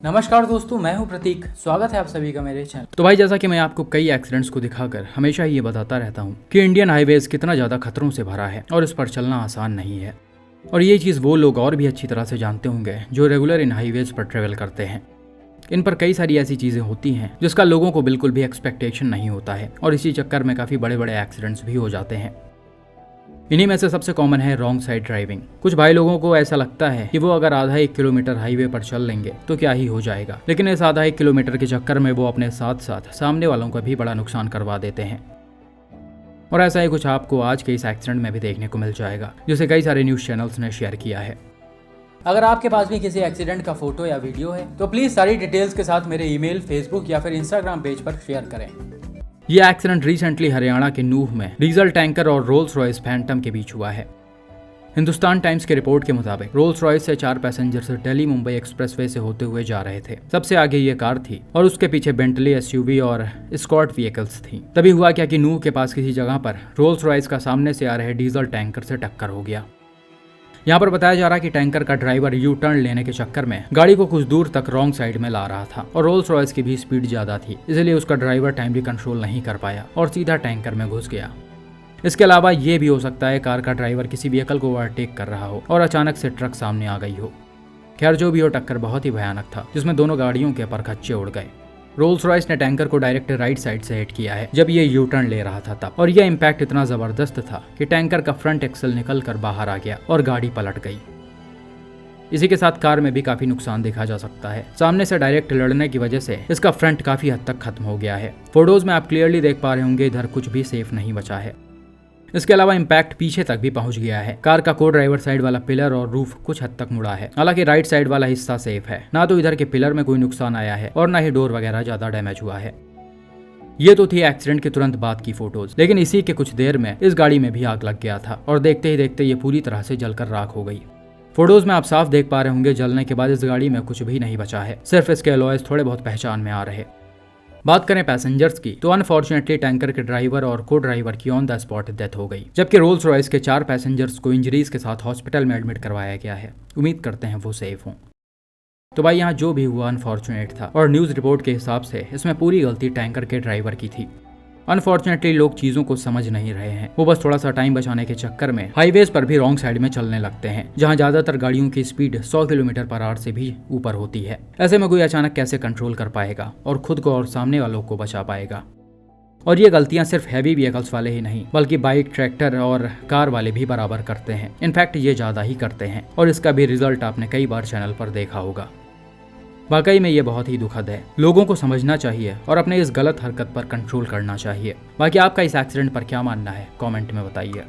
नमस्कार दोस्तों, मैं हूं प्रतीक। स्वागत है आप सभी का मेरे चैनल। तो भाई, जैसा कि मैं आपको कई एक्सीडेंट्स को दिखाकर हमेशा ही ये बताता रहता हूं कि इंडियन हाईवेज कितना ज़्यादा खतरों से भरा है और इस पर चलना आसान नहीं है। और ये चीज़ वो लोग और भी अच्छी तरह से जानते होंगे जो रेगुलर इन हाईवेज पर ट्रेवल करते हैं। इन पर कई सारी ऐसी चीज़ें होती हैं जिसका लोगों को बिल्कुल भी एक्सपेक्टेशन नहीं होता है और इसी चक्कर में काफ़ी बड़े बड़े एक्सीडेंट्स भी हो जाते हैं। इन्हीं में से सबसे कॉमन है रॉन्ग साइड ड्राइविंग। कुछ भाई लोगों को ऐसा लगता है कि वो अगर आधा 1 किलोमीटर हाईवे पर चल लेंगे तो क्या ही हो जाएगा, लेकिन इस आधा 1 किलोमीटर के चक्कर में वो अपने साथ साथ सामने वालों का भी बड़ा नुकसान करवा देते हैं। और ऐसा ही कुछ आपको आज के इस एक्सीडेंट में भी देखने को मिल जाएगा, जिसे कई सारे न्यूज चैनल्स ने शेयर किया है। अगर आपके पास भी किसी एक्सीडेंट का फोटो या वीडियो है तो प्लीज सारी डिटेल्स के साथ मेरे ईमेल, फेसबुक या फिर इंस्टाग्राम पेज पर शेयर करें। यह एक्सीडेंट रिसेंटली हरियाणा के नूह में डीजल टैंकर और रोल्स रॉयस फैंटम के बीच हुआ है। हिंदुस्तान टाइम्स के रिपोर्ट के मुताबिक रोल्स रॉयस से 4 पैसेंजर से दिल्ली मुंबई एक्सप्रेसवे से होते हुए जा रहे थे। सबसे आगे ये कार थी और उसके पीछे बेंटली एसयूवी और स्कॉट व्हीकल्स थी। तभी हुआ क्या कि नूह के पास किसी जगह पर रोल्स रॉयस का सामने से आ रहे डीजल टैंकर से टक्कर हो गया। यहाँ पर बताया जा रहा है कि टैंकर का ड्राइवर यू टर्न लेने के चक्कर में गाड़ी को कुछ दूर तक रॉन्ग साइड में ला रहा था और रोल्स रॉयस की भी स्पीड ज्यादा थी, इसलिए उसका ड्राइवर टाइमली कंट्रोल नहीं कर पाया और सीधा टैंकर में घुस गया। इसके अलावा ये भी हो सकता है कार का ड्राइवर किसी व्हीकल को ओवरटेक कर रहा हो और अचानक से ट्रक सामने आ गई हो। खैर, जो भी हो, टक्कर बहुत ही भयानक था जिसमें दोनों गाड़ियों के परखच्चे उड़ गए। रोल्स रॉयस ने टैंकर को डायरेक्ट राइट साइड से हिट किया है जब ये यू टर्न ले रहा था तब, और यह इम्पैक्ट इतना जबरदस्त था कि टैंकर का फ्रंट एक्सल निकल कर बाहर आ गया और गाड़ी पलट गई। इसी के साथ कार में भी काफी नुकसान देखा जा सकता है। सामने से डायरेक्ट लड़ने की वजह से इसका फ्रंट काफी हद तक खत्म हो गया है। फोटोज में आप क्लियरली देख पा रहे होंगे इधर कुछ भी सेफ नहीं बचा है। इसके अलावा इम्पैक्ट पीछे तक भी पहुंच गया है। कार का को ड्राइवर साइड वाला पिलर और रूफ कुछ हद तक मुड़ा है। हालांकि राइट साइड वाला हिस्सा सेफ है, ना तो इधर के पिलर में कोई नुकसान आया है और ना ही डोर वगैरह ज्यादा डैमेज हुआ है। ये तो थी एक्सीडेंट के तुरंत बाद की फोटोज, लेकिन इसी के कुछ देर में इस गाड़ी में भी आग लग गया था और देखते ही देखते ये पूरी तरह से जलकर राख हो गई। फोटोज में आप साफ देख पा रहे होंगे जलने के बाद इस गाड़ी में कुछ भी नहीं बचा है, सिर्फ इसके अलॉयज थोड़े बहुत पहचान में आ रहे। बात करें पैसेंजर्स की तो अनफॉर्चुनेटली टैंकर के ड्राइवर और को ड्राइवर की ऑन द स्पॉट डेथ हो गई, जबकि रोल्स रॉयस के 4 पैसेंजर्स को इंजरीज के साथ हॉस्पिटल में एडमिट करवाया गया है। उम्मीद करते हैं वो सेफ हों। तो भाई, यहाँ जो भी हुआ अनफॉर्चुनेट था और न्यूज रिपोर्ट के हिसाब से इसमें पूरी गलती टैंकर के ड्राइवर की थी। अनफॉर्चुनेटली लोग चीजों को समझ नहीं रहे हैं। वो बस थोड़ा सा टाइम बचाने के चक्कर में हाईवेज पर भी रॉन्ग साइड में चलने लगते हैं, जहां ज्यादातर गाड़ियों की स्पीड 100 किलोमीटर पर आवर से भी ऊपर होती है। ऐसे में कोई अचानक कैसे कंट्रोल कर पाएगा और खुद को और सामने वालों को बचा पाएगा। और ये गलतियां सिर्फ हैवी व्हीकल्स वाले ही नहीं बल्कि बाइक, ट्रैक्टर और कार वाले भी बराबर करते हैं। इनफैक्ट ये ज्यादा ही करते हैं और इसका भी रिजल्ट आपने कई बार चैनल पर देखा होगा। वाकई में ये बहुत ही दुखद है। लोगों को समझना चाहिए और अपने इस गलत हरकत पर कंट्रोल करना चाहिए। बाकी आपका इस एक्सीडेंट पर क्या मानना है, कमेंट में बताइए।